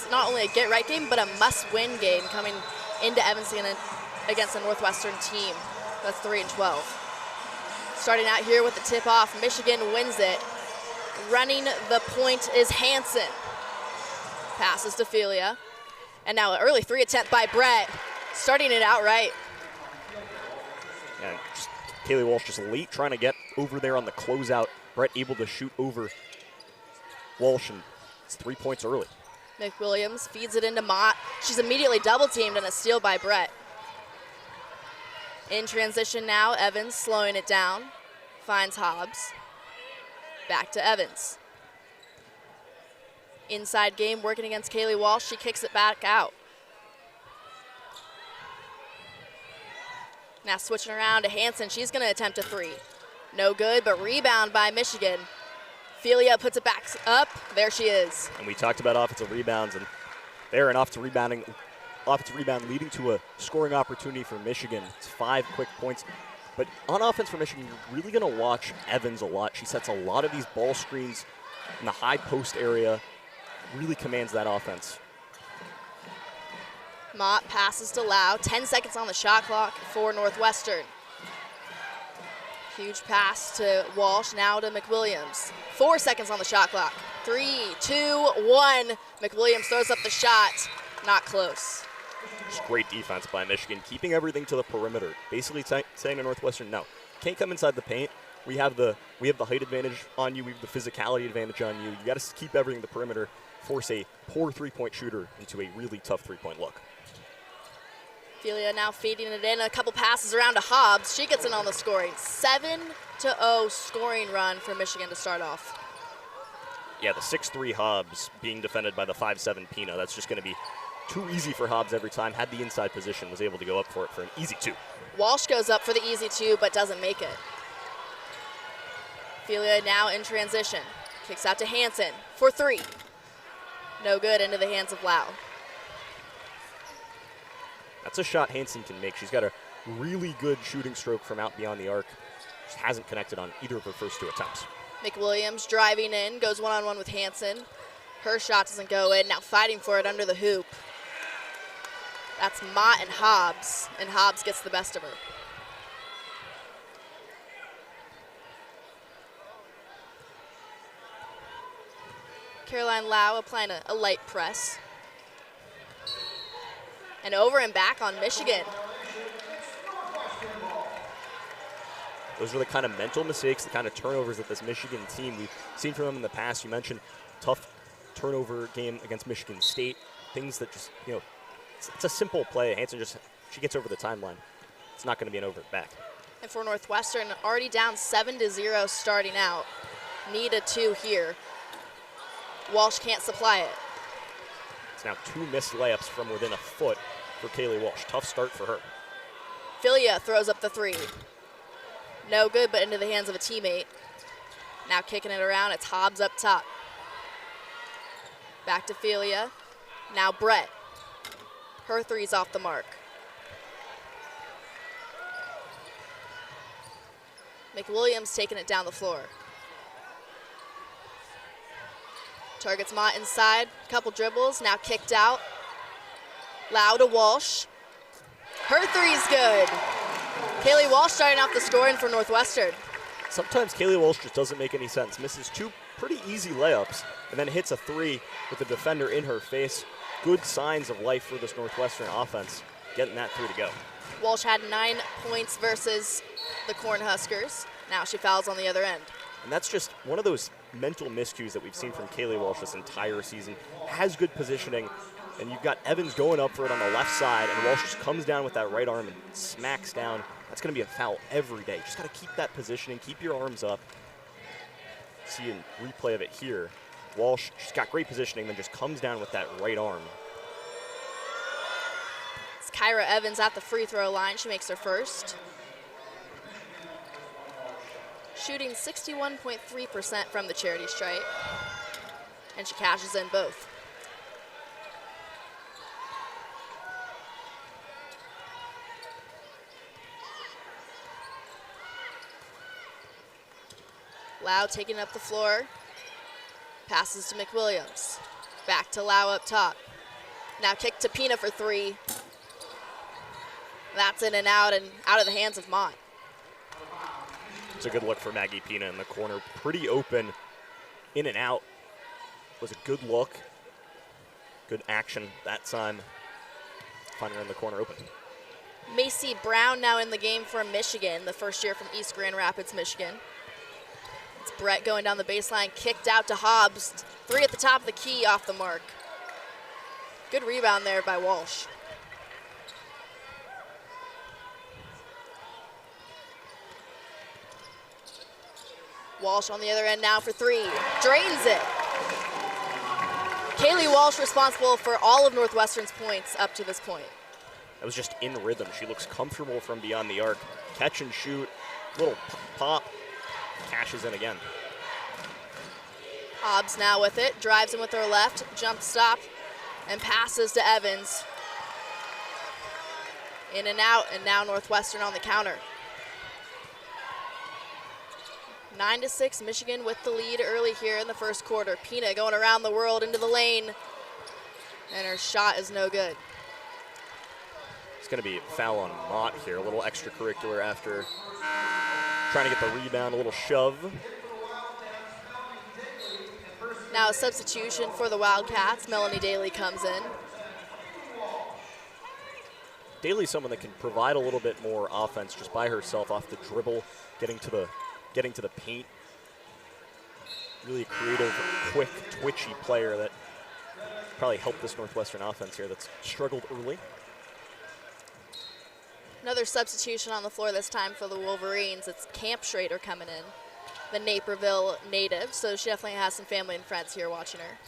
is not only a get-right game, but a must-win game coming into Evanston against the Northwestern team. That's 3-12. Starting out here with the tip-off, Michigan wins it. Running the point is Hansen. Passes to Phelia. And now an early three attempt by Brett, starting it out right. And Kaylee Walsh just late trying to get over there on the closeout. Brett able to shoot over Walsh, and it's 3 points early. McWilliams feeds it into Mott. She's immediately double teamed and a steal by Brett. In transition now, Evans slowing it down. Finds Hobbs. Back to Evans. Inside game working against Kaylee Walsh. She kicks it back out. Now switching around to Hansen. She's going to attempt a three. No good, but rebound by Michigan. Phelia puts it back up. There she is. And we talked about offensive rebounds, and they're an offensive rebound leading to a scoring opportunity for Michigan. It's 5 quick points. But on offense for Michigan, you're really going to watch Evans a lot. She sets a lot of these ball screens in the high post area, really commands that offense. Mott passes to Lau. 10 seconds on the shot clock for Northwestern. Huge pass to Walsh, now to McWilliams. 4 seconds on the shot clock. 3, 2, 1. McWilliams throws up the shot. Not close. Just great defense by Michigan, keeping everything to the perimeter. Basically saying to Northwestern, no, can't come inside the paint. We have the height advantage on you. We have the physicality advantage on you. You got to keep everything to the perimeter, force a poor three-point shooter into a really tough three-point look. Phelia now feeding it in. A couple passes around to Hobbs. She gets in on the scoring. 7-0 scoring run for Michigan to start off. Yeah, the 6'3 Hobbs being defended by the 5'7 Pina. That's just going to be too easy for Hobbs every time. Had the inside position, was able to go up for it for an easy two. Walsh goes up for the easy two, but doesn't make it. Phelia now in transition. Kicks out to Hansen for three. No good, into the hands of Lau. That's a shot Hansen can make. She's got a really good shooting stroke from out beyond the arc. Just hasn't connected on either of her first 2 attempts. McWilliams driving in, goes one-on-one with Hansen. Her shot doesn't go in, now fighting for it under the hoop. That's Mott and Hobbs gets the best of her. Caroline Lau applying a light press. And over and back on Michigan. Those are the kind of mental mistakes, the kind of turnovers that this Michigan team, we've seen from them in the past. You mentioned tough turnover game against Michigan State. Things that just, it's a simple play. Hansen she gets over the timeline. It's not going to be an over back. And for Northwestern, already down 7-0 starting out. Need a 2 here. Walsh can't supply it. It's now 2 missed layups from within a foot for Kaylee Walsh. Tough start for her. Phelia throws up the 3. No good, but into the hands of a teammate. Now kicking it around, it's Hobbs up top. Back to Phelia. Now Brett. Her 3's off the mark. McWilliams taking it down the floor. Targets Mott inside, couple dribbles, now kicked out. Lau to Walsh. Her 3's good. Kaylee Walsh starting off the scoring for Northwestern. Sometimes Kaylee Walsh just doesn't make any sense. Misses 2 pretty easy layups and then hits a 3 with the defender in her face. Good signs of life for this Northwestern offense, getting that 3 to go. Walsh had 9 points versus the Cornhuskers. Now she fouls on the other end. And that's just one of those mental miscues that we've seen from Kaylee Walsh this entire season. Has good positioning, and you've got Evans going up for it on the left side, and Walsh just comes down with that right arm and smacks down. That's going to be a foul every day. Just got to keep that positioning, keep your arms up. See a replay of it here. Walsh, she's got great positioning, then just comes down with that right arm. It's Kyra Evans at the free throw line. She makes her first. Shooting 61.3% from the charity stripe. And she cashes in both. Lau taking up the floor. Passes to McWilliams. Back to Lau up top. Now kick to Pina for three. That's in and out of the hands of Mott. It's a good look for Maggie Pina in the corner. Pretty open, in and out. Was a good look. Good action that time. Finding her in the corner open. Macy Brown now in the game for Michigan, the first year from East Grand Rapids, Michigan. It's Brett going down the baseline, kicked out to Hobbs. Three at the top of the key, off the mark. Good rebound there by Walsh. Walsh on the other end now for three. Drains it. Kaylee Walsh responsible for all of Northwestern's points up to this point. That was just in rhythm. She looks comfortable from beyond the arc. Catch and shoot, little pop, cashes in again. Hobbs now with it, drives in with her left, jump stop, and passes to Evans. In and out, and now Northwestern on the counter. 9-6, Michigan with the lead early here in the first quarter. Pina going around the world into the lane, and her shot is no good. It's going to be a foul on Mott here, a little extracurricular after trying to get the rebound, a little shove. Now a substitution for the Wildcats. Melanie Daly comes in. Daly's someone that can provide a little bit more offense just by herself off the dribble, getting to the paint. Really a creative, quick, twitchy player that probably helped this Northwestern offense here that's struggled early. Another substitution on the floor this time for the Wolverines. It's Camp Schrader coming in, the Naperville native, so she definitely has some family and friends here watching her.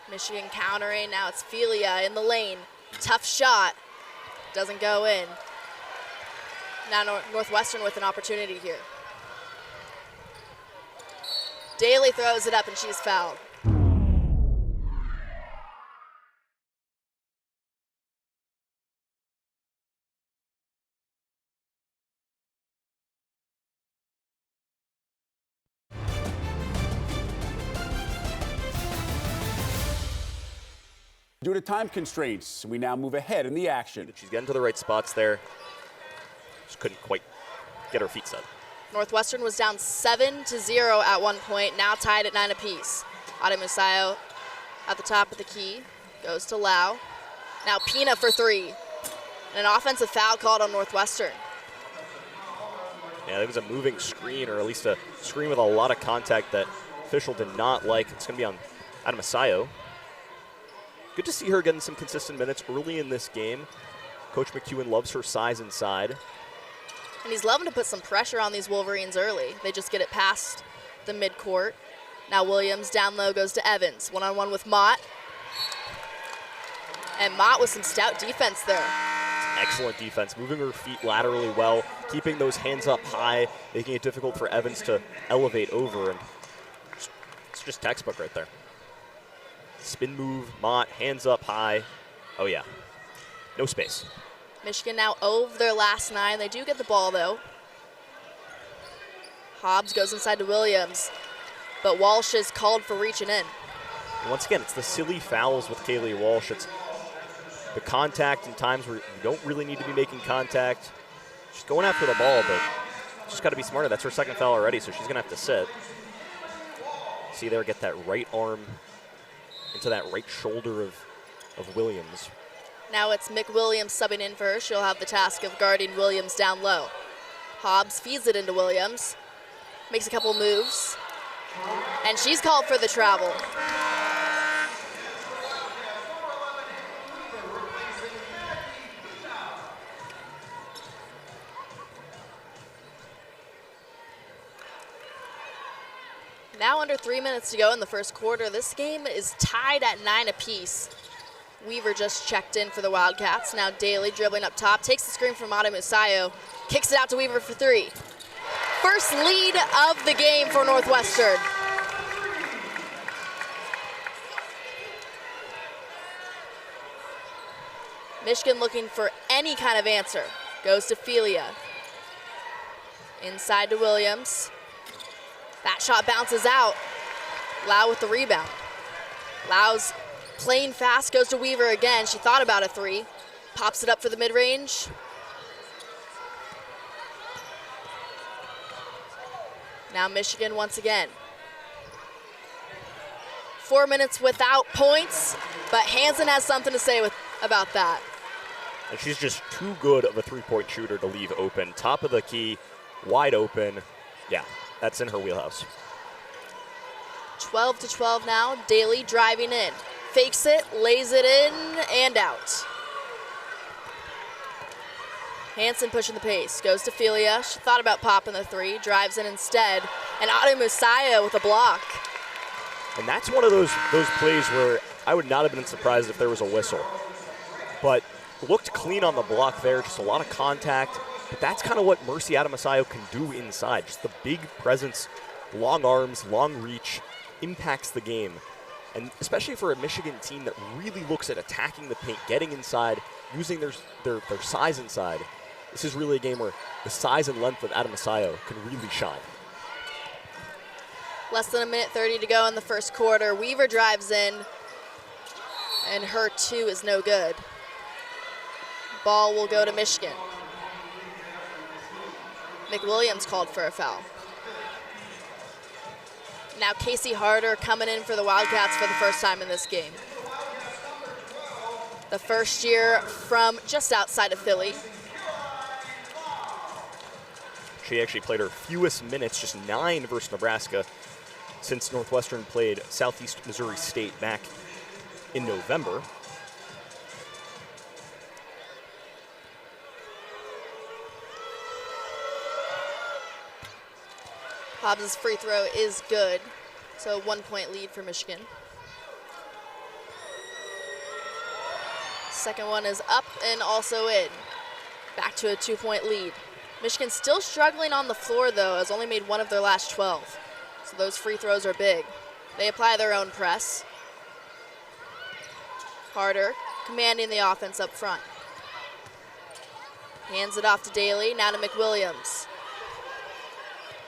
Michigan countering, now it's Phelia in the lane. Tough shot, doesn't go in. Now Northwestern with an opportunity here. Daly throws it up and she's fouled. Due to time constraints, we now move ahead in the action. She's getting to the right spots there. Just couldn't quite get her feet set. Northwestern was down 7-0 at one point, now tied at 9 apiece. Musayo at the top of the key, goes to Lau. Now Pina for three. And an offensive foul called on Northwestern. Yeah, there was a moving screen, or at least a screen with a lot of contact that official did not like. It's going to be on Musayo. Good to see her getting some consistent minutes early in this game. Coach McEwen loves her size inside. And he's loving to put some pressure on these Wolverines early. They just get it past the midcourt. Now Williams down low goes to Evans. One-on-one with Mott. And Mott with some stout defense there. Excellent defense, moving her feet laterally well, keeping those hands up high, making it difficult for Evans to elevate over. And it's just textbook right there. Spin move, Mott, hands up high. Oh yeah, no space. Michigan now over their last 9. They do get the ball though. Hobbs goes inside to Williams, but Walsh is called for reaching in. And once again, it's the silly fouls with Kaylee Walsh. It's the contact in times where you don't really need to be making contact. She's going after the ball, but she's got to be smarter. That's her second foul already, so she's going to have to sit. See there, get that right arm into that right shoulder of Williams. Now it's Mick Williams subbing in for her. She'll have the task of guarding Williams down low. Hobbs feeds it into Williams, makes a couple moves, and she's called for the travel. Now under 3 minutes to go in the first quarter. This game is tied at 9 apiece. Weaver just checked in for the Wildcats. Now Daly dribbling up top, takes the screen from Musayo, kicks it out to Weaver for three. First lead of the game for Northwestern. Michigan looking for any kind of answer. Goes to Phelia. Inside to Williams. That shot bounces out. Lau with the rebound. Lau's playing fast, goes to Weaver again. She thought about a three. Pops it up for the mid-range. Now Michigan once again. 4 minutes without points, but Hansen has something to say about that. And she's just too good of a three-point shooter to leave open. Top of the key, wide open. Yeah, that's in her wheelhouse. 12-12 now. Daly driving in. Fakes it, lays it in, and out. Hansen pushing the pace. Goes to Phelia. She thought about popping the three. Drives in instead. And Ade Musaya with a block. And that's one of those plays where I would not have been surprised if there was a whistle. But looked clean on the block there, just a lot of contact. But that's kind of what Mercy Adamasayo can do inside. Just the big presence, long arms, long reach, impacts the game. And especially for a Michigan team that really looks at attacking the paint, getting inside, using their size inside. This is really a game where the size and length of Adamasayo can really shine. Less than a minute 30 to go in the first quarter. Weaver drives in, and her two is no good. Ball will go to Michigan. McWilliams called for a foul. Now Casey Harder coming in for the Wildcats for the first time in this game. The first year from just outside of Philly. She actually played her fewest minutes, just 9 versus Nebraska, since Northwestern played Southeast Missouri State back in November. Hobbs' free throw is good, so 1 point lead for Michigan. Second one is up and also in. Back to a 2 point lead. Michigan still struggling on the floor though, has only made one of their last 12. So those free throws are big. They apply their own press. Harder, commanding the offense up front. Hands it off to Daly, now to McWilliams.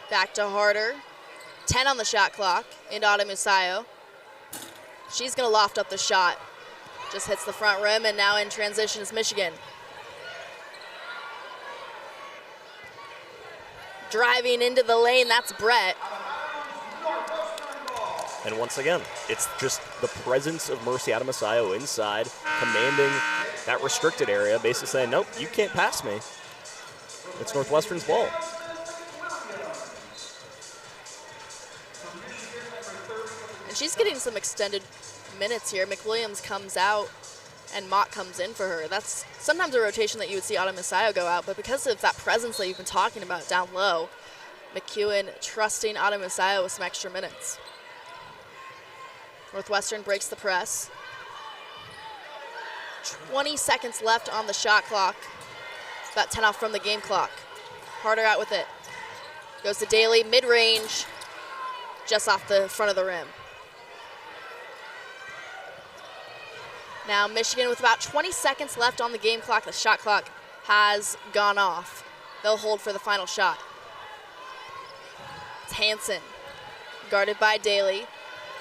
Back to Harder. 10 on the shot clock, into Ade Musaya. She's gonna loft up the shot. Just hits the front rim, and now in transition is Michigan. Driving into the lane, that's Brett. And once again, it's just the presence of Mercy Adamasayo inside, commanding that restricted area, basically saying, nope, you can't pass me. It's Northwestern's ball. And she's getting some extended minutes here. McWilliams comes out and Mott comes in for her. That's sometimes a rotation that you would see Ade Musaya go out, but because of that presence that you've been talking about down low, McEwen trusting Ade Musaya with some extra minutes. Northwestern breaks the press. 20 seconds left on the shot clock. About 10 off from the game clock. Harder out with it. Goes to Daly, mid-range, just off the front of the rim. Now Michigan with about 20 seconds left on the game clock. The shot clock has gone off. They'll hold for the final shot. It's Hansen, guarded by Daly.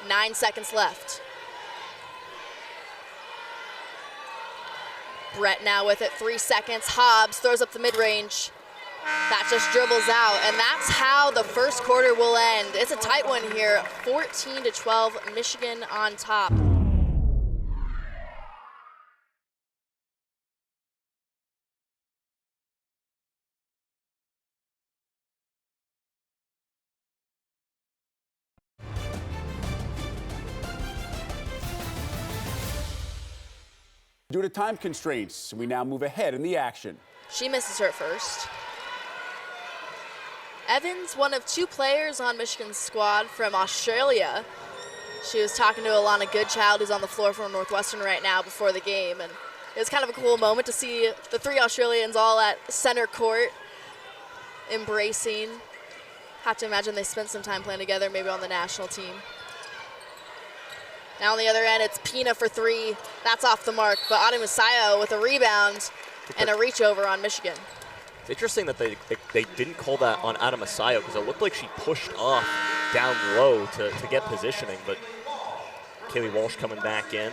9 seconds left. Brett now with it, 3 seconds. Hobbs throws up the mid-range. That just dribbles out, and that's how the first quarter will end. It's a tight one here, 14-12, Michigan on top. Due to time constraints, we now move ahead in the action. She misses her first. Evans, one of 2 players on Michigan's squad from Australia. She was talking to Alana Goodchild, who's on the floor for Northwestern right now before the game, and it was kind of a cool moment to see the 3 Australians all at center court embracing. Have to imagine they spent some time playing together, maybe on the national team. Now on the other end, it's Pina for 3. That's off the mark, but Ade Musaya with a rebound and a reach over on Michigan. It's interesting that they didn't call that on Adamasayo because it looked like she pushed off down low to get positioning, but Kaylee Walsh coming back in.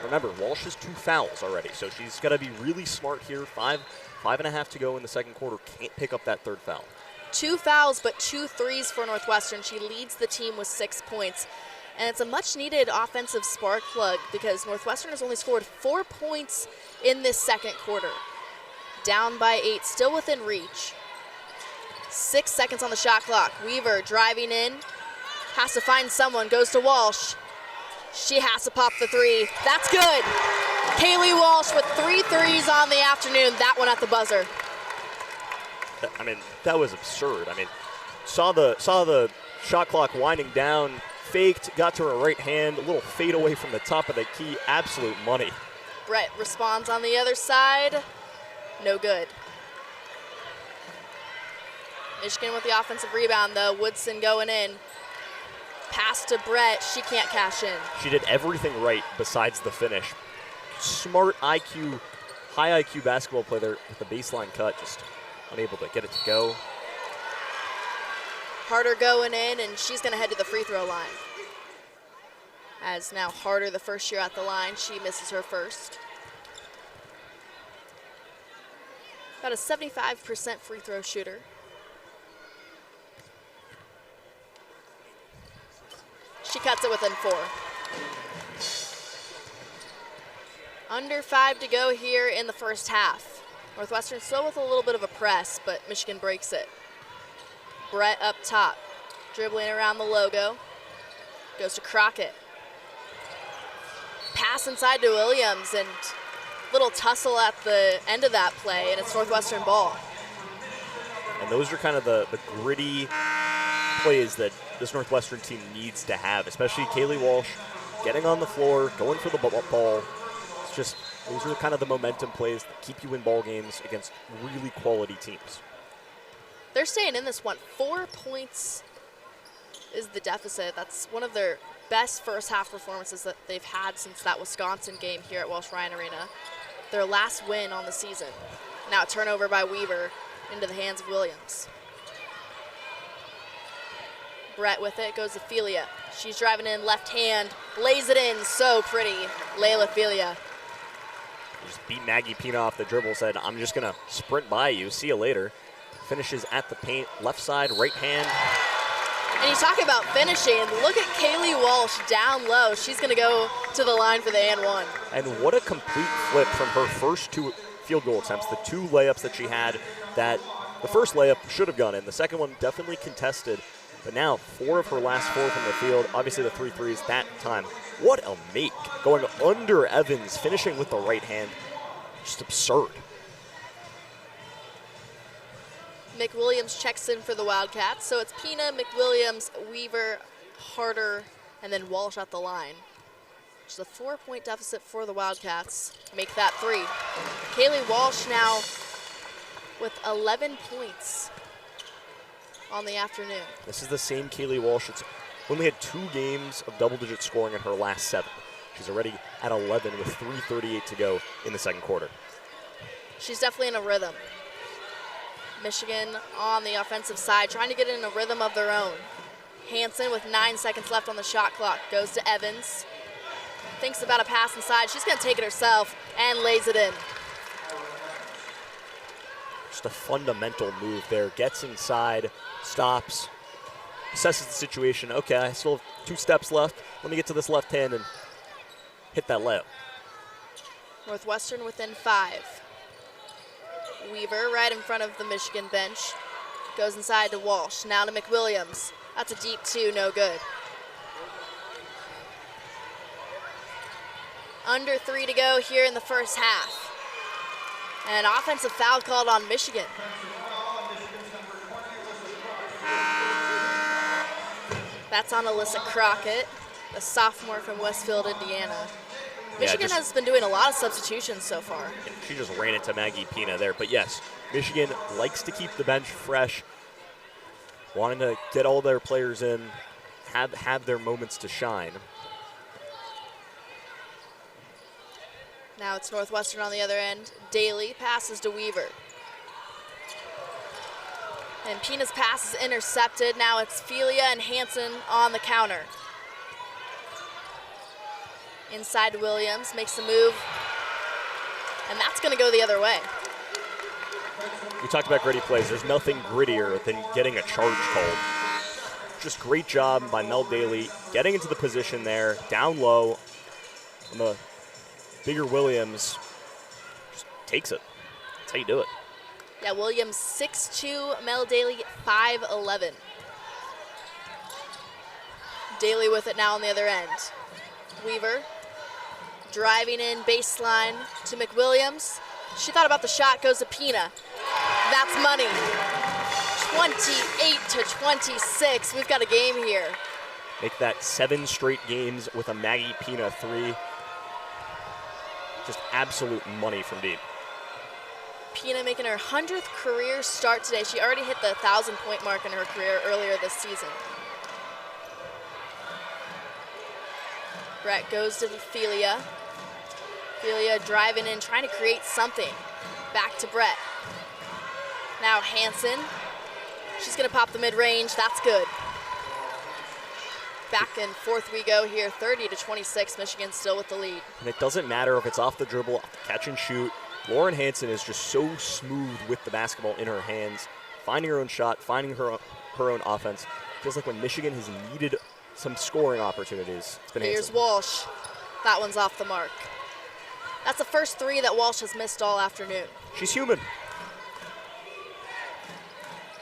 Remember, Walsh has 2 fouls already, so she's got to be really smart here. 5.5 to go in the second quarter. Can't pick up that 3rd foul. 2 fouls, but 2 threes for Northwestern. She leads the team with 6 points. And it's a much-needed offensive spark plug because Northwestern has only scored 4 points in this second quarter. Down by 8, still within reach. 6 seconds on the shot clock. Weaver driving in, has to find someone, goes to Walsh. She has to pop the 3. That's good. Kaylee Walsh with 3 threes on the afternoon. That one at the buzzer. I mean, that was absurd. I mean, saw the shot clock winding down, faked, got to her right hand, a little fade away from the top of the key. Absolute money. Brett responds on the other side. No good. Michigan with the offensive rebound, though. Woodson going in. Pass to Brett. She can't cash in. She did everything right besides the finish. Smart IQ, high IQ basketball play there with the baseline cut. Just unable to get it to go. Harder going in, and she's going to head to the free throw line. As now Harder, the first year at the line, she misses her first. About a 75% free throw shooter. She cuts it within 4. Under 5 to go here in the first half. Northwestern still with a little bit of a press, but Michigan breaks it. Brett up top, dribbling around the logo. Goes to Crockett. Pass inside to Williams, and little tussle at the end of that play, and it's Northwestern ball. And those are kind of the gritty plays that this Northwestern team needs to have, especially Kaylee Walsh getting on the floor, going for the ball. It's just, those are kind of the momentum plays that keep you in ball games against really quality teams. They're staying in this one. 4 points is the deficit. That's one of their best first half performances that they've had since that Wisconsin game here at Welsh Ryan Arena. Their last win on the season. Now a turnover by Weaver into the hands of Williams. Brett with it, goes to Phelia. She's driving in left hand, lays it in, so pretty. Laila Phelia. Just beat Maggie Pina off the dribble, said, I'm just gonna sprint by you, see you later. Finishes at the paint, left side, right hand. And you talk about finishing, look at Kaylee Walsh down low. She's gonna go to the line for the and 1. And what a complete flip from her first 2 field goal attempts, the 2 layups that she had, that the first layup should have gone in. The second one definitely contested. But now 4 of her last 4 from the field. Obviously the 3 threes that time. What a make. Going under Evans, finishing with the right hand. Just absurd. McWilliams checks in for the Wildcats. So it's Pina, McWilliams, Weaver, Harder, and then Walsh at the line. Which is a 4-point deficit for the Wildcats. Make that 3. Kaylee Walsh now with 11 points on the afternoon. This is the same Kaylee Walsh that's only had 2 games of double-digit scoring in her last 7. She's already at 11 with 3:38 to go in the second quarter. She's definitely in a rhythm. Michigan on the offensive side trying to get in a rhythm of their own. Hansen with 9 seconds left on the shot clock goes to Evans. Thinks about a pass inside. She's going to take it herself and lays it in. Just a fundamental move there. Gets inside, stops, assesses the situation. Okay, I still have 2 steps left. Let me get to this left hand and hit that layup. Northwestern within 5. Weaver right in front of the Michigan bench. Goes inside to Walsh. Now to McWilliams. That's a deep 2, no good. Under 3 to go here in the first half. And an offensive foul called on Michigan. That's on Alyssa Crockett, a sophomore from Westfield, Indiana. Michigan has been doing a lot of substitutions so far. She just ran into Maggie Pina there. But yes, Michigan likes to keep the bench fresh, wanting to get all their players in, have their moments to shine. Now it's Northwestern on the other end. Daly passes to Weaver. And Pina's pass is intercepted. Now it's Phelia and Hansen on the counter. Inside to Williams, makes the move. And that's gonna go the other way. We talked about gritty plays. There's nothing grittier than getting a charge called. Just great job by Mel Daly getting into the position there, down low. And the bigger Williams just takes it. That's how you do it. Yeah, Williams 6'2", Mel Daly 5'11". Daly with it now on the other end. Weaver driving in baseline to McWilliams. She thought about the shot, goes to Pina. That's money. 28-26. We've got a game here. Make that 7 straight games with a Maggie Pina 3. Just absolute money from deep. Pina making her 100th career start today. She already hit the 1,000-point mark in her career earlier this season. Brett goes to Phelia. Phelia driving in, trying to create something. Back to Brett. Now Hansen. She's gonna pop the mid-range, that's good. Back and forth we go here, 30-26, Michigan still with the lead. And it doesn't matter if it's off the dribble, off the catch and shoot. Lauren Hansen is just so smooth with the basketball in her hands, finding her own shot, finding her own offense. Feels like when Michigan has needed some scoring opportunities, it's been Here's Hansen. Walsh. That one's off the mark. That's the first 3 that Walsh has missed all afternoon. She's human.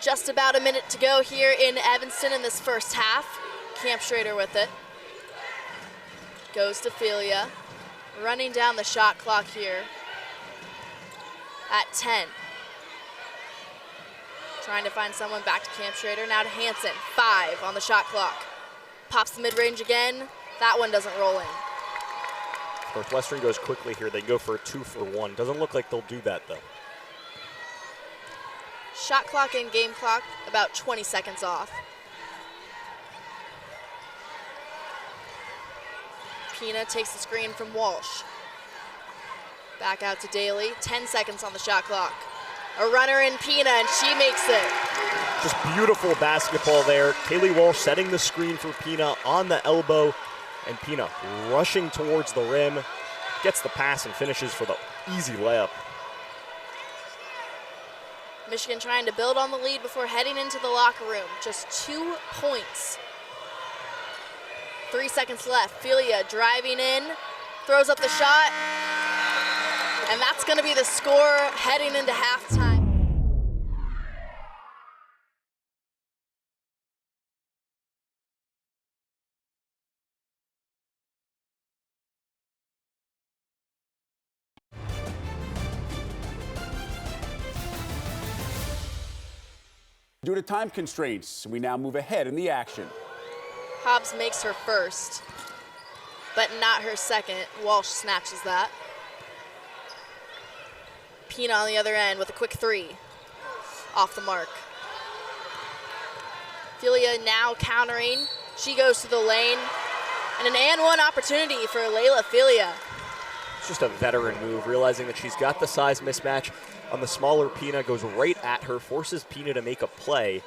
Just about a minute to go here in Evanston in this first half. Camp Schrader with it. Goes to Phelia. Running down the shot clock here at 10. Trying to find someone back to Camp Schrader. Now to Hansen, 5 on the shot clock. Pops the mid-range again. That one doesn't roll in. Northwestern goes quickly here. They go for a 2-for-1. Doesn't look like they'll do that, though. Shot clock and game clock about 20 seconds off. Pina takes the screen from Walsh. Back out to Daly, 10 seconds on the shot clock. A runner in Pina, and she makes it. Just beautiful basketball there. Kaylee Walsh setting the screen for Pina on the elbow, and Pina rushing towards the rim, gets the pass and finishes for the easy layup. Michigan trying to build on the lead before heading into the locker room. Just 2 points. 3 seconds left. Phelia driving in, throws up the shot, and that's going to be the score heading into halftime. Due to time constraints, we now move ahead in the action. Hobbs makes her first, but not her second. Walsh snatches that. Pina on the other end with a quick 3. Off the mark. Phelia now countering. She goes to the lane. And an and one opportunity for Laila Phelia. It's just a veteran move, realizing that she's got the size mismatch on the smaller Pina, goes right at her, forces Pina to make a play,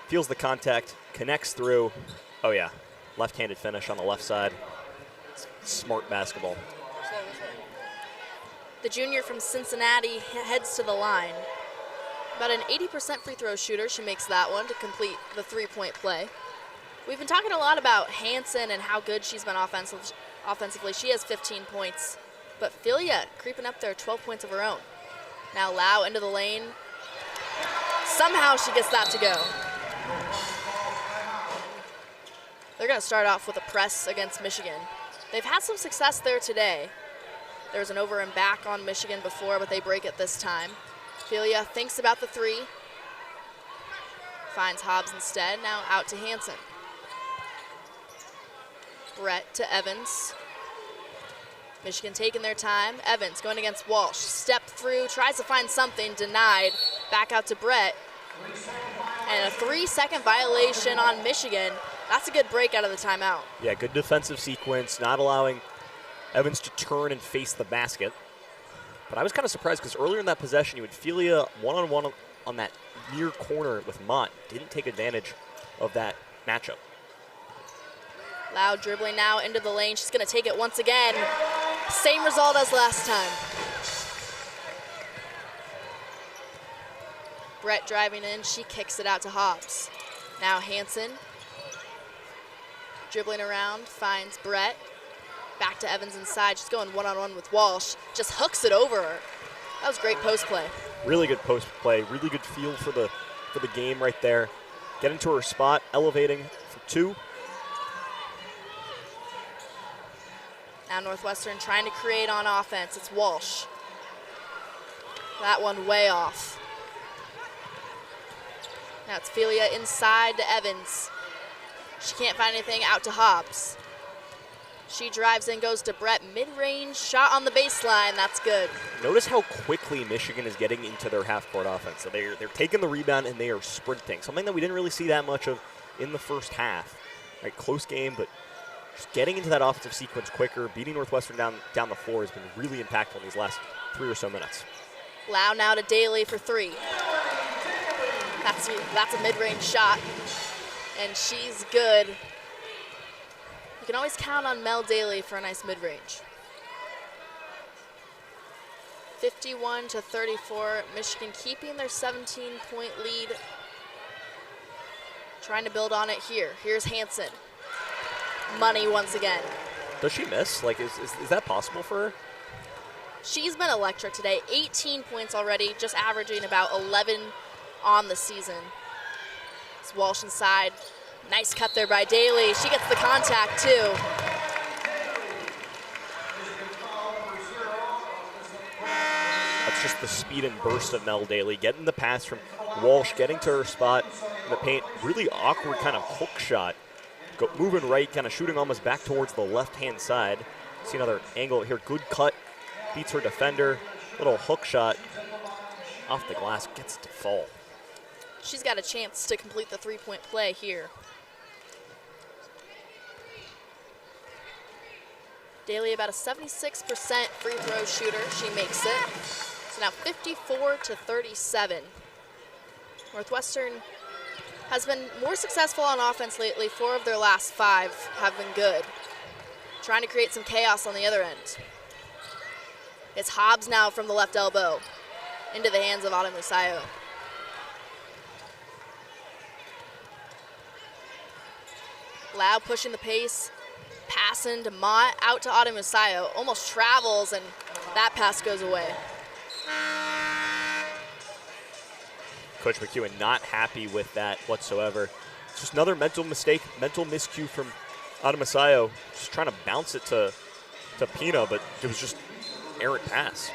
feels the contact, connects through. Oh yeah, left-handed finish on the left side. Smart basketball. The junior from Cincinnati heads to the line. About an 80% free throw shooter. She makes that one to complete the 3-point play. We've been talking a lot about Hansen and how good she's been offensively. She has 15 points, but Phelia creeping up there, 12 points of her own. Now Lau into the lane. Somehow she gets that to go. They're going to start off with a press against Michigan. They've had some success there today. There was an over and back on Michigan before, but they break it this time. Phelia thinks about the 3. Finds Hobbs instead. Now out to Hansen. Brett to Evans. Michigan taking their time. Evans going against Walsh. Step through, tries to find something, denied. Back out to Brett. And a 3-second violation on Michigan. That's a good break out of the timeout. Yeah, good defensive sequence, not allowing Evans to turn and face the basket. But I was kind of surprised because earlier in that possession, you had Phelia one-on-one on that near corner with Mott. Didn't take advantage of that matchup. Loud dribbling now into the lane. She's going to take it once again. Same result as last time. Brett driving in. She kicks it out to Hobbs. Now Hansen. Dribbling around, finds Brett. Back to Evans inside. She's going one-on-one with Walsh. Just hooks it over her. That was great post play. Really good post play. Really good feel for the game right there. Get into her spot, elevating for 2. Now Northwestern trying to create on offense. It's Walsh. That one way off. Now it's Phelia inside to Evans. She can't find anything, out to Hobbs. She drives in, goes to Brett, mid-range, shot on the baseline, that's good. Notice how quickly Michigan is getting into their half-court offense. So they're taking the rebound and they are sprinting, something that we didn't really see that much of in the first half. Right, close game, but just getting into that offensive sequence quicker, beating Northwestern down the floor has been really impactful in these last 3 or so minutes. Lau now to Daly for 3. That's a mid-range shot, and she's good. You can always count on Mel Daly for a nice mid-range. 51-34, Michigan keeping their 17-point lead. Trying to build on it here. Here's Hansen. Money once again. Does she miss? Like, is that possible for her? She's been electric today. 18 points already, just averaging about 11 on the season. It's Walsh inside. Nice cut there by Daly. She gets the contact too. That's just the speed and burst of Mel Daly. Getting the pass from Walsh, getting to her spot in the paint. Really awkward kind of hook shot. Moving right, kind of shooting almost back towards the left-hand side. See another angle here. Good cut. Beats her defender. Little hook shot off the glass. Gets to fall. She's got a chance to complete the 3-point play here. Daly about a 76% free throw shooter. She makes it. So now 54-37. Northwestern has been more successful on offense lately. 4 of their last 5 have been good. Trying to create some chaos on the other end. It's Hobbs now from the left elbow into the hands of Autumn Musayo. Lau pushing the pace, passing to Mott, out to Autumn Musayo, almost travels, and that pass goes away. Coach McEwen not happy with that whatsoever. It's just another mental mistake, mental miscue from Autumn Musayo, just trying to bounce it to Pina, but it was just errant pass.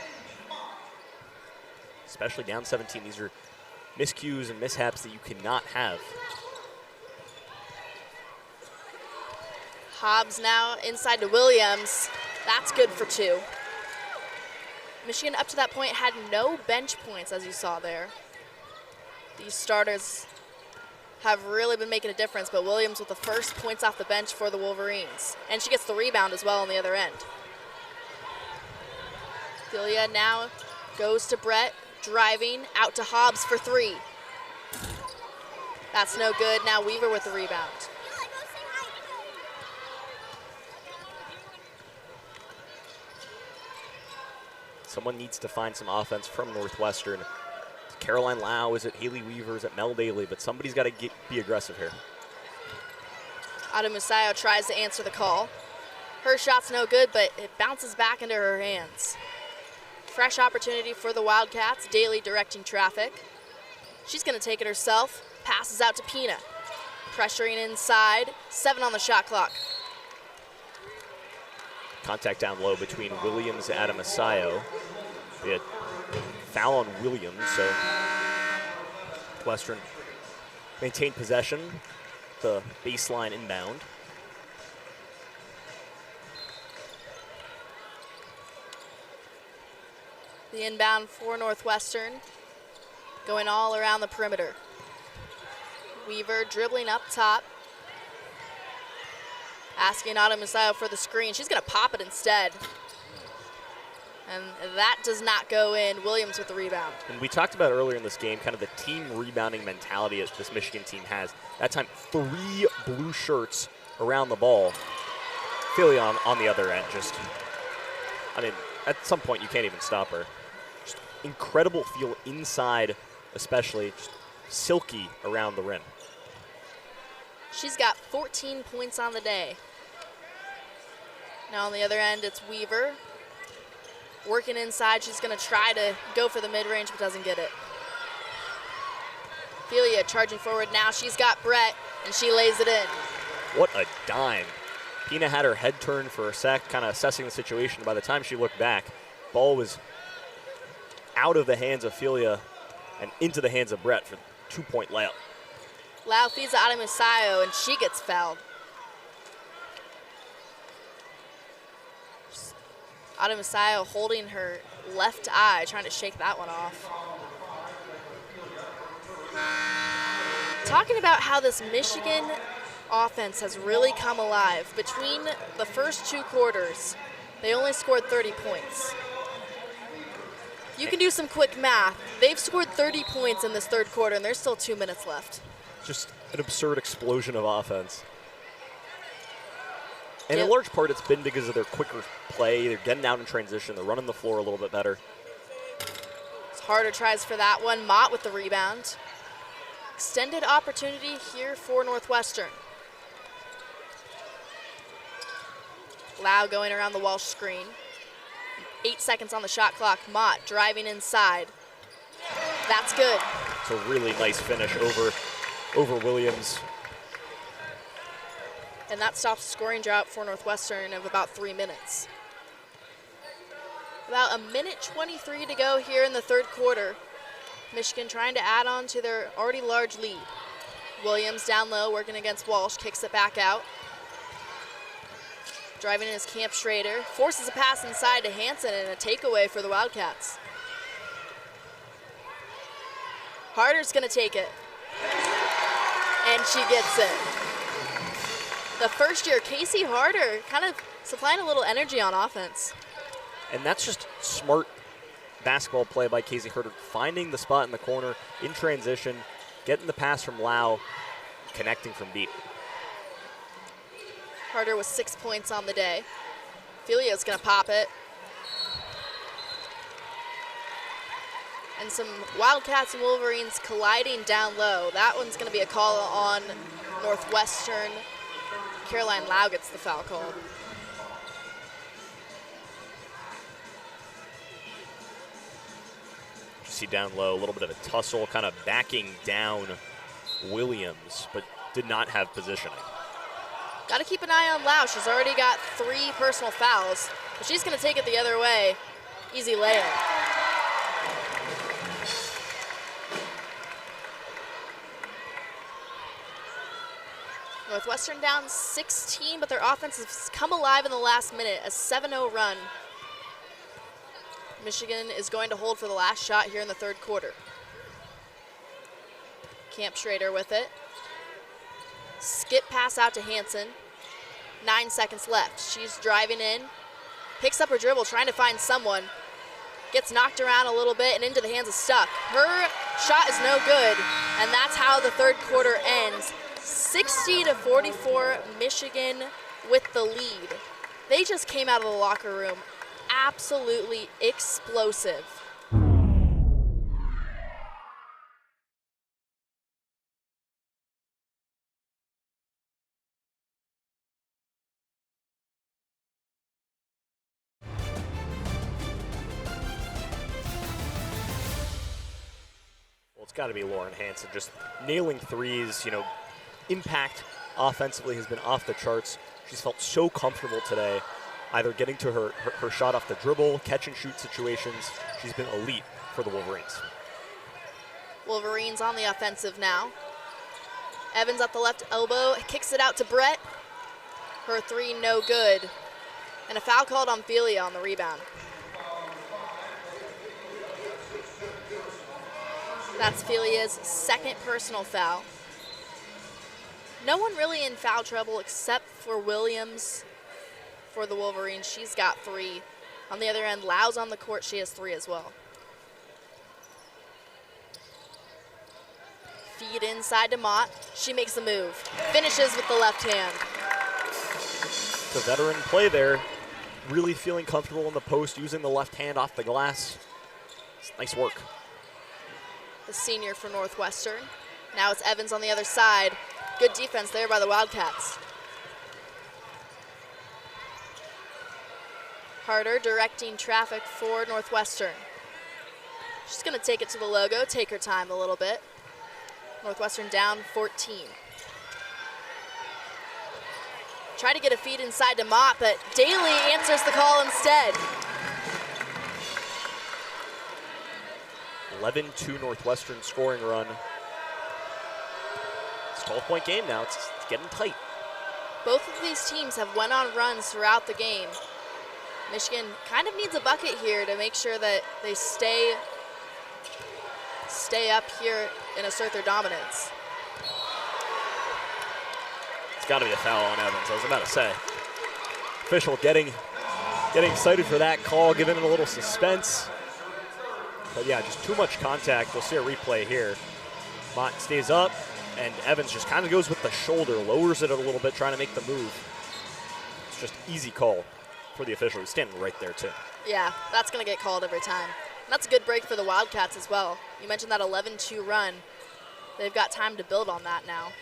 Especially down 17, these are miscues and mishaps that you cannot have. Hobbs now inside to Williams. That's good for 2. Michigan up to that point had no bench points, as you saw there. These starters have really been making a difference, but Williams with the first points off the bench for the Wolverines. And she gets the rebound as well on the other end. Phelia now goes to Brett, driving, out to Hobbs for 3. That's no good. Now Weaver with the rebound. Someone needs to find some offense from Northwestern. Is Caroline Lau? Is it Haley Weaver? Is it Mel Daly? But somebody's got to be aggressive here. Autumn Musayo tries to answer the call. Her shot's no good, but it bounces back into her hands. Fresh opportunity for the Wildcats. Daly directing traffic. She's going to take it herself. Passes out to Pina. Pressuring inside. 7 on the shot clock. Contact down low between Williams and Adamasayo. We had foul on Williams, so Western maintained possession. The baseline inbound. The inbound for Northwestern, going all around the perimeter. Weaver dribbling up top. Asking Autumn Musayo for the screen. She's going to pop it instead. And that does not go in. Williams with the rebound. And we talked about earlier in this game kind of the team rebounding mentality that this Michigan team has. That time, 3 blue shirts around the ball. Phelia on the other end just, I mean, at some point you can't even stop her. Just incredible feel inside, especially just silky around the rim. She's got 14 points on the day. Now on the other end, it's Weaver. Working inside, she's gonna try to go for the mid-range, but doesn't get it. Phelia charging forward now. She's got Brett, and she lays it in. What a dime. Pina had her head turned for a sec, kind of assessing the situation. By the time she looked back, ball was out of the hands of Phelia and into the hands of Brett for 2-point layup. Lau feeds to Adamasayo, and she gets fouled. Adamasayo holding her left eye, trying to shake that one off. Talking about how this Michigan offense has really come alive. Between the first 2 quarters, they only scored 30 points. You can do some quick math. They've scored 30 points in this 3rd quarter, and there's still 2 minutes left. Just an absurd explosion of offense. And in large part, it's been because of their quicker play. They're getting out in transition. They're running the floor a little bit better. It's harder tries for that one. Mott with the rebound. Extended opportunity here for Northwestern. Lau going around the Walsh screen. 8 seconds on the shot clock. Mott driving inside. That's good. It's a really nice finish over Williams. And that stops the scoring drought for Northwestern of about 3 minutes. About 1:23 to go here in the 3rd quarter. Michigan trying to add on to their already large lead. Williams down low, working against Walsh, kicks it back out. Driving in is Camp Schrader, forces a pass inside to Hansen and a takeaway for the Wildcats. Harder's gonna take it. And she gets it. The first year, Casey Harder kind of supplying a little energy on offense. And that's just smart basketball play by Casey Harder, finding the spot in the corner in transition, getting the pass from Lau, connecting from deep. Harder with 6 points on the day. Phelia's gonna pop it. And some Wildcats and Wolverines colliding down low. That one's gonna be a call on Northwestern. Caroline Lau gets the foul called. You see down low, a little bit of a tussle, kind of backing down Williams, but did not have positioning. Got to keep an eye on Lau. She's already got 3 personal fouls, but she's going to take it the other way. Easy layup. Northwestern down 16, but their offense has come alive in the last minute, a 7-0 run. Michigan is going to hold for the last shot here in the 3rd quarter. Camp Schrader with it. Skip pass out to Hansen. 9 seconds left. She's driving in, picks up her dribble, trying to find someone. Gets knocked around a little bit and into the hands of Stuck. Her shot is no good, and that's how the 3rd quarter ends. 60-44, Michigan with the lead. They just came out of the locker room absolutely explosive. It's got to be Lauren Hansen, just nailing threes. You know, impact offensively has been off the charts. She's felt so comfortable today, either getting to her shot off the dribble, catch and shoot situations. She's been elite for the Wolverines. Wolverines on the offensive now. Evans at the left elbow, kicks it out to Brett. Her 3 no good. And a foul called on Phelia on the rebound. That's Phelia's 2nd personal foul. No one really in foul trouble except for Williams for the Wolverines. She's got 3. On the other end, Lau's on the court. She has 3 as well. Feed inside to Mott. She makes the move. Finishes with the left hand. The veteran play there. Really feeling comfortable in the post, using the left hand off the glass. It's nice work. The senior for Northwestern. Now it's Evans on the other side. Good defense there by the Wildcats. Harder directing traffic for Northwestern. She's going to take it to the logo, take her time a little bit. Northwestern down 14. Try to get a feed inside to Mott, but Daly answers the call instead. 11-2 Northwestern scoring run. It's a 12-point game now. It's getting tight. Both of these teams have went on runs throughout the game. Michigan kind of needs a bucket here to make sure that they stay up here and assert their dominance. It's got to be a foul on Evans. I was about to say. Official getting excited for that call, giving it a little suspense. But yeah, just too much contact. We'll see a replay here. Mott stays up, and Evans just kind of goes with the shoulder, lowers it a little bit, trying to make the move. It's just easy call for the official. He's standing right there, too. Yeah, that's going to get called every time. And that's a good break for the Wildcats as well. You mentioned that 11-2 run. They've got time to build on that now.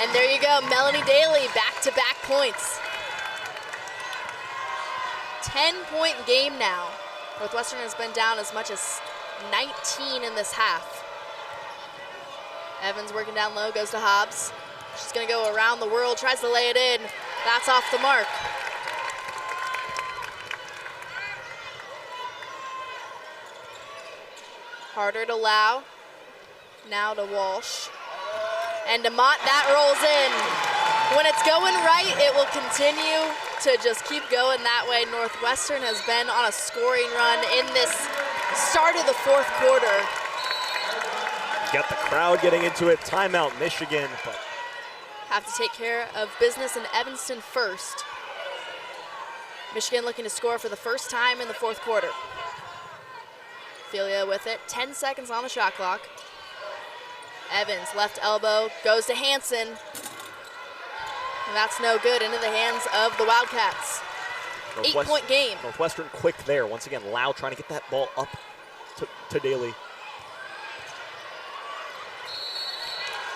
And there you go, Melanie Daly, back-to-back points. 10-point game now. Northwestern has been down as much as 19 in this half. Evans working down low, goes to Hobbs. She's going to go around the world, tries to lay it in. That's off the mark. Harder to Lau. Now to Walsh. And to Mott, that rolls in. When it's going right, it will continue to just keep going that way. Northwestern has been on a scoring run in this start of the 4th quarter. Got the crowd getting into it. Timeout, Michigan. But have to take care of business in Evanston first. Michigan looking to score for the first time in the 4th quarter. Phelia with it, 10 seconds on the shot clock. Evans, left elbow, goes to Hansen. And that's no good, into the hands of the Wildcats. 8-point game. Northwestern quick there. Once again, Lau trying to get that ball up to Daly.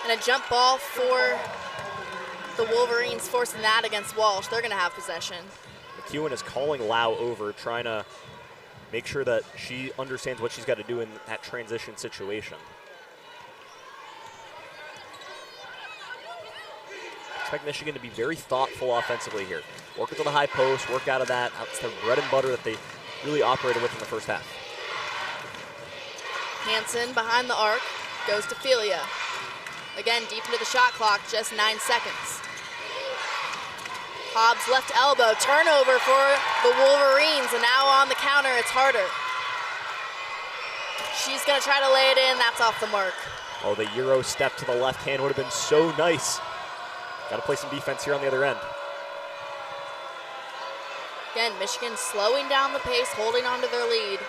And a jump ball for the Wolverines, forcing that against Walsh. They're going to have possession. McEwen is calling Lau over, trying to make sure that she understands what she's got to do in that transition situation. Expect Michigan to be very thoughtful offensively here. Work it to the high post, work out of that. That's their bread and butter that they really operated with in the first half. Hansen behind the arc, goes to Phelia. Again, deep into the shot clock, just 9 seconds. Hobbs left elbow, turnover for the Wolverines, and now on the counter, it's Harder. She's gonna try to lay it in, that's off the mark. Oh, the Euro step to the left hand would have been so nice. Got to play some defense here on the other end. Again, Michigan slowing down the pace, holding on to their lead.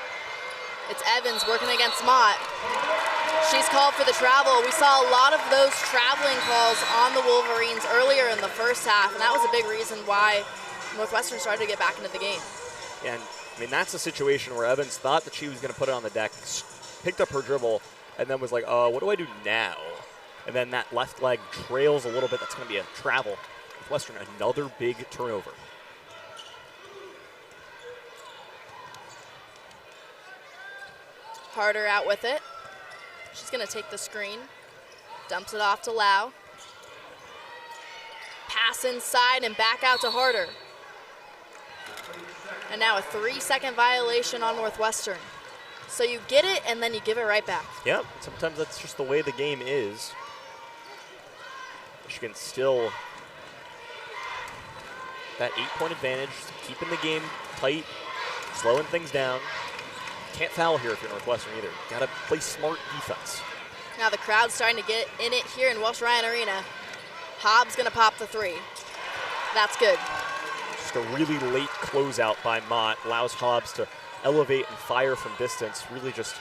It's Evans working against Mott. She's called for the travel. We saw a lot of those traveling calls on the Wolverines earlier in the first half, and that was a big reason why Northwestern started to get back into the game. And I mean, that's a situation where Evans thought that she was going to put it on the deck, picked up her dribble, and then was like, what do I do now? And then that left leg trails a little bit. That's going to be a travel. Northwestern, another big turnover. Harder out with it. She's going to take the screen. Dumps it off to Lau. Pass inside and back out to Harder. And now a 3-second violation on Northwestern. So you get it and then you give it right back. Yep, sometimes that's just the way the game is. Michigan still that 8-point advantage, keeping the game tight, slowing things down. Can't foul here if you're Northwestern either. Got to play smart defense. Now the crowd's starting to get in it here in Welsh Ryan Arena. Hobbs gonna pop the 3. That's good. Just Just a really late closeout by Mott allows Hobbs to elevate and fire from distance, really just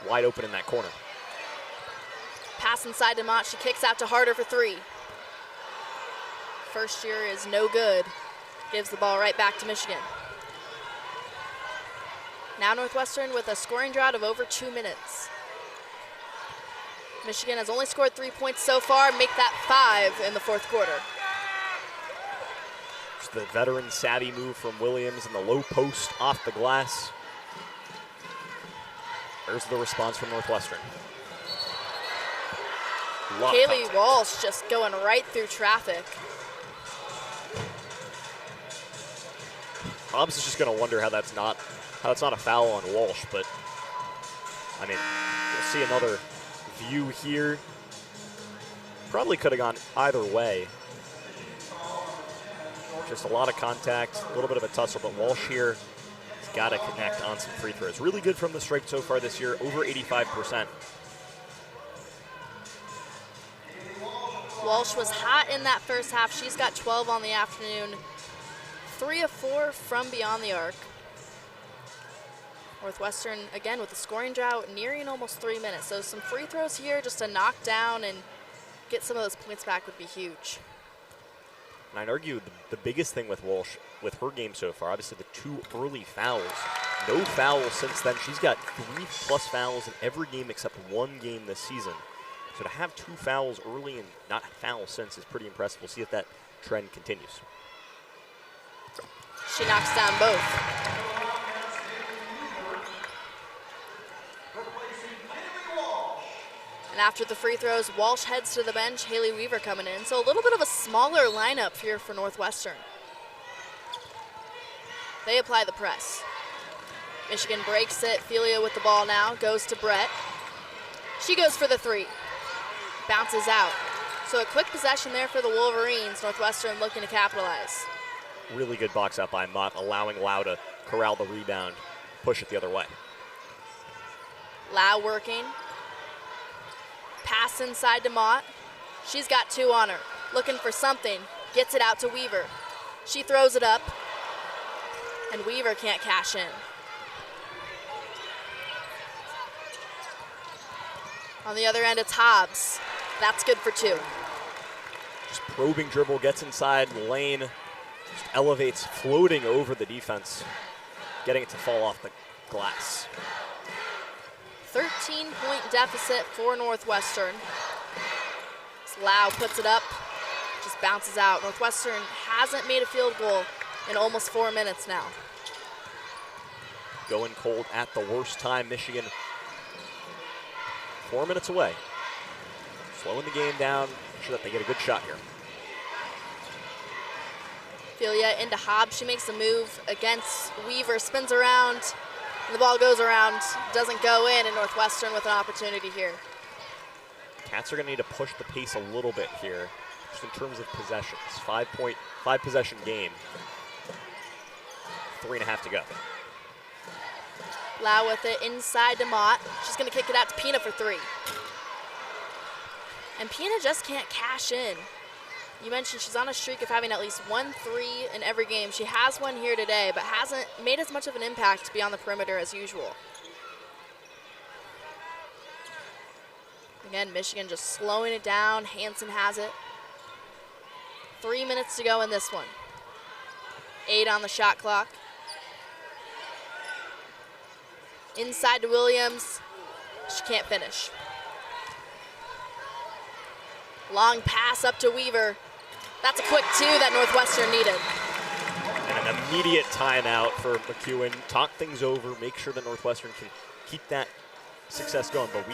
wide open in that corner. Pass inside to Mott, she kicks out to Harder for three. First year is no good. Gives the ball right back to Michigan. Now Northwestern with a scoring drought of over 2 minutes. Michigan has only scored 3 points so far, make that 5 in the fourth quarter. Just the veteran savvy move from Williams and the low post off the glass. There's the response from Northwestern. Kaylee Walsh just going right through traffic. Hobbs is just going to wonder how that's not a foul on Walsh, but I mean, we'll see another view here. Probably could have gone either way. Just a lot of contact, a little bit of a tussle, but Walsh here has got to connect on some free throws. Really good from the stripe so far this year, over 85%. Walsh was hot in that first half. She's got 12 on the afternoon. 3 of 4 from beyond the arc. Northwestern, again, with the scoring drought, nearing almost 3 minutes. So some free throws here just to knock down and get some of those points back would be huge. And I'd argue the biggest thing with Walsh, with her game so far, obviously the 2 early fouls. No fouls since then. She's got 3+ fouls in every game except 1 game this season. So to have 2 fouls early and not foul since is pretty impressive. We'll see if that trend continues. She knocks down both. And after the free throws, Walsh heads to the bench, Haley Weaver coming in. So a little bit of a smaller lineup here for Northwestern. They apply the press. Michigan breaks it. Phelia with the ball now, goes to Brett. She goes for the 3. Bounces out. So a quick possession there for the Wolverines. Northwestern looking to capitalize. Really good box out by Mott, allowing Lau to corral the rebound, push it the other way. Lau working. Pass inside to Mott. She's got 2 on her. Looking for something. Gets it out to Weaver. She throws it up. And Weaver can't cash in. On the other end, it's Hobbs. That's good for 2. Just probing dribble, gets inside the lane, just elevates, floating over the defense, getting it to fall off the glass. 13-point deficit for Northwestern. Lau puts it up, just bounces out. Northwestern hasn't made a field goal in almost 4 minutes now. Going cold at the worst time. Michigan 4 minutes away. Slowing the game down, make sure that they get a good shot here. Phelia into Hobbs. She makes a move against Weaver, spins around, and the ball goes around, doesn't go in, and Northwestern with an opportunity here. Cats are going to need to push the pace a little bit here, just in terms of possessions. 5 possession game. 3.5 to go. Lau with it inside to Mott. She's going to kick it out to Pina for 3. And Pina just can't cash in. You mentioned she's on a streak of having at least 1 3 in every game. She has one here today, but hasn't made as much of an impact beyond the perimeter as usual. Again, Michigan just slowing it down. Hansen has it. 3 minutes to go in this one. 8 on the shot clock. Inside to Williams. She can't finish. Long pass up to Weaver. That's a quick 2 that Northwestern needed. And an immediate timeout for McEwen. Talk things over, make sure that Northwestern can keep that success going. But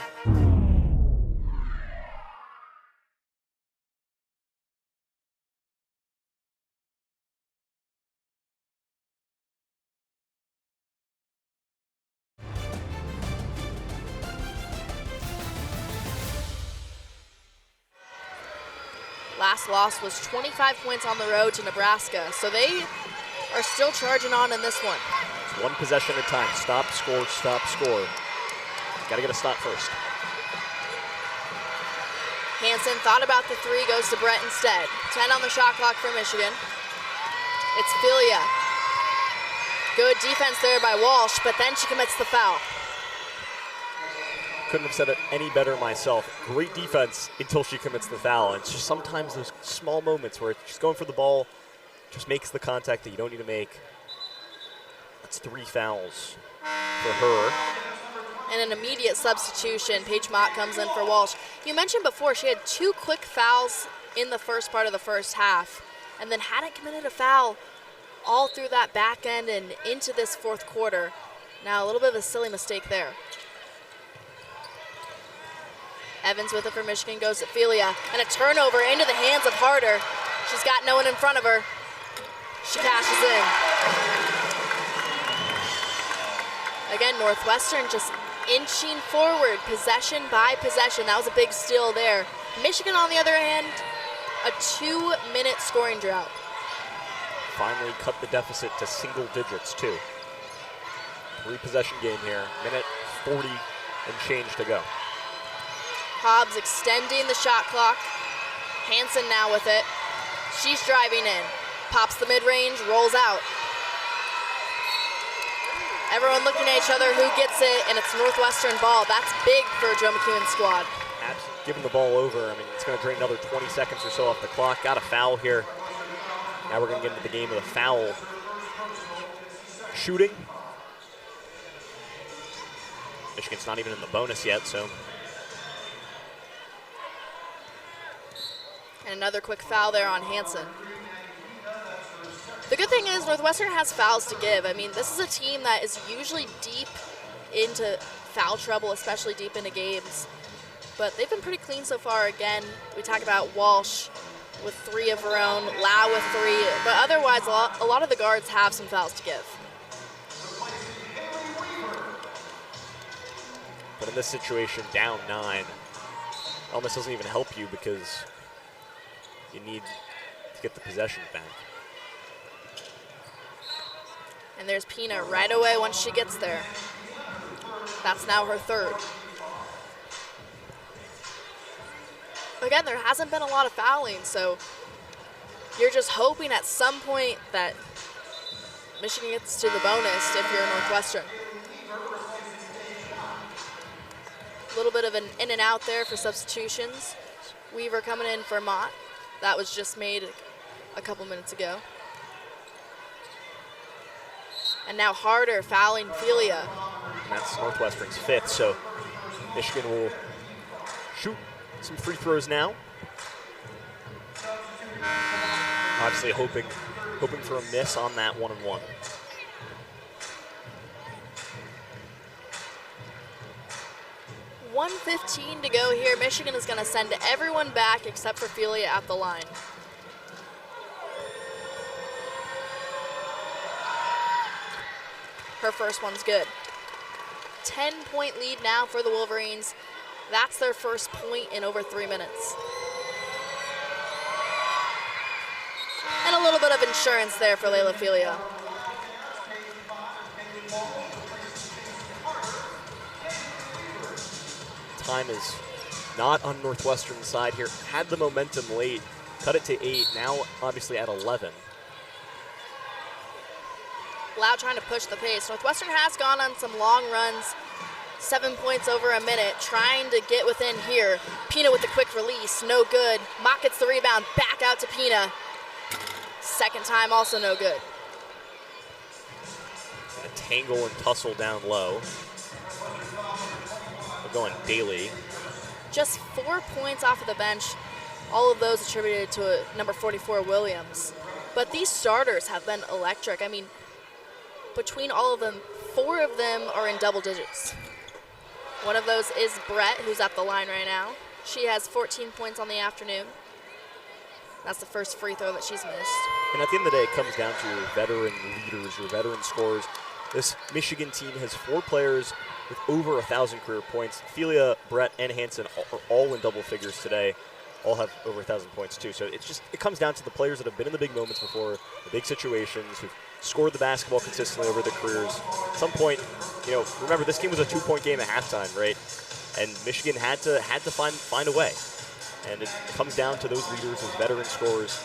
Last loss was 25 points on the road to Nebraska, so they are still charging on in this one. it's 1 possession at a time. Stop, score, stop, score. Got to get a stop first. Hansen thought about the 3, goes to Brett instead. 10 on the shot clock for Michigan. It's Phelia. Good defense there by Walsh, but then she commits the foul. Couldn't have said it any better myself. Great defense until she commits the foul. And it's just sometimes those small moments where she's going for the ball, just makes the contact that you don't need to make. That's 3 fouls for her. And an immediate substitution. Paige Mott comes in for Walsh. You mentioned before she had 2 quick fouls in the first part of the first half, and then hadn't committed a foul all through that back end and into this fourth quarter. Now a little bit of a silly mistake there. Evans with it for Michigan, goes to Phelia, and a turnover into the hands of Harder. She's got no one in front of her. She cashes in. Again, Northwestern just inching forward, possession by possession. That was a big steal there. Michigan, on the other hand, a 2-minute scoring drought. Finally cut the deficit to single digits, too. 3-possession game here. Minute 40 and change to go. Hobbs extending the shot clock. Hansen now with it. She's driving in. Pops the mid-range, rolls out. Everyone looking at each other, who gets it, and it's Northwestern ball. That's big for Joe McEwen's squad. Giving the ball over. I mean, it's going to drain another 20 seconds or so off the clock. Got a foul here. Now we're going to get into the game of the foul shooting. Michigan's not even in the bonus yet, so. And another quick foul there on Hansen. The good thing is Northwestern has fouls to give. I mean, this is a team that is usually deep into foul trouble, especially deep into games. But they've been pretty clean so far. Again, we talk about Walsh with 3 of her own, Lau with 3, but otherwise a lot of the guards have some fouls to give. But in this situation, down 9, almost doesn't even help you because you need to get the possession back. And there's Pina right away once she gets there. That's now her 3rd. Again, there hasn't been a lot of fouling, so you're just hoping at some point that Michigan gets to the bonus if you're Northwestern. A little bit of an in and out there for substitutions. Weaver coming in for Mott. That was just made a couple minutes ago. And now Harder fouling Phelia. And that's Northwestern's 5th, so Michigan will shoot some free throws now. Obviously hoping for a miss on that 1-and-1. $1:15 to go here. Michigan is going to send everyone back except for Phelia at the line. Her first one's good. 10-point lead now for the Wolverines. That's their first point in over 3 minutes. And a little bit of insurance there for Laila Phelia. Time is not on Northwestern's side here. Had the momentum late, cut it to 8, now obviously at 11. Lau trying to push the pace. Northwestern has gone on some long runs, 7 points over a minute, trying to get within here. Pina with the quick release, no good. Mott gets the rebound, back out to Pina. Second time, also no good. A tangle and tussle down low. We're going Daly. Just 4 points off of the bench, all of those attributed to number 44, Williams. But these starters have been electric. I mean, between all of them, 4 of them are in double digits. One of those is Brett, who's at the line right now. She has 14 points on the afternoon. That's the first free throw that she's missed. And at the end of the day, it comes down to your veteran leaders, your veteran scorers. This Michigan team has 4 players with over 1,000 career points. Phelia, Brett, and Hansen are all in double figures today. All have over 1,000 points too. So it comes down to the players that have been in the big moments before, the big situations, who've scored the basketball consistently over their careers. At some point, remember this game was a 2-point game at halftime, right? And Michigan had to find a way. And it comes down to those leaders, those veteran scorers,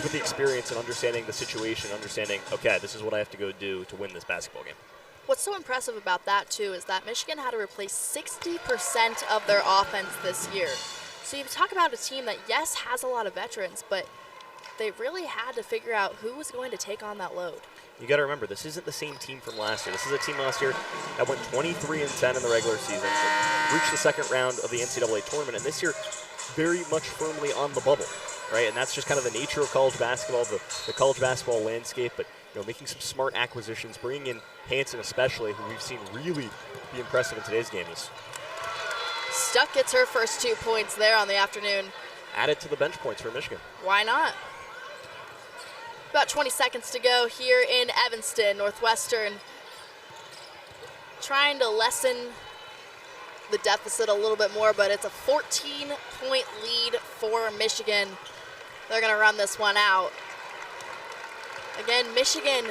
just with the experience and understanding the situation, understanding, okay, this is what I have to go do to win this basketball game. What's so impressive about that, too, is that Michigan had to replace 60% of their offense this year. So you talk about a team that, yes, has a lot of veterans, but they really had to figure out who was going to take on that load. You got to remember, this isn't the same team from last year. This is a team last year that went 23-10 in the regular season, reached the second round of the NCAA tournament, and this year very much firmly on the bubble, right? And that's just kind of the nature of college basketball, the college basketball landscape, but making some smart acquisitions, bringing in Hansen especially, who we've seen really be impressive in today's games. Stuck gets her first 2 points there on the afternoon. Added to the bench points for Michigan. Why not? About 20 seconds to go here in Evanston. Northwestern trying to lessen the deficit a little bit more, but it's a 14-point lead for Michigan. They're going to run this one out. Again, Michigan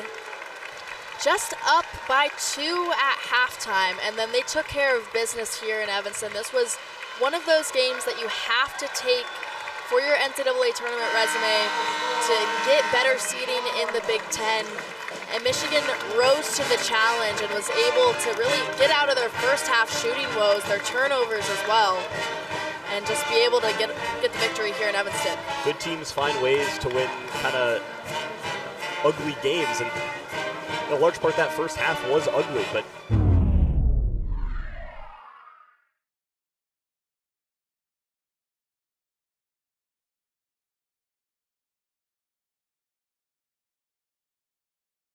just up by 2 at halftime, and then they took care of business here in Evanston. This was one of those games that you have to take for your NCAA tournament resume to get better seeding in the Big Ten. And Michigan rose to the challenge and was able to really get out of their first half shooting woes, their turnovers as well, and just be able to get the victory here in Evanston. Good teams find ways to win kind of ugly games, and in a large part that first half was ugly, but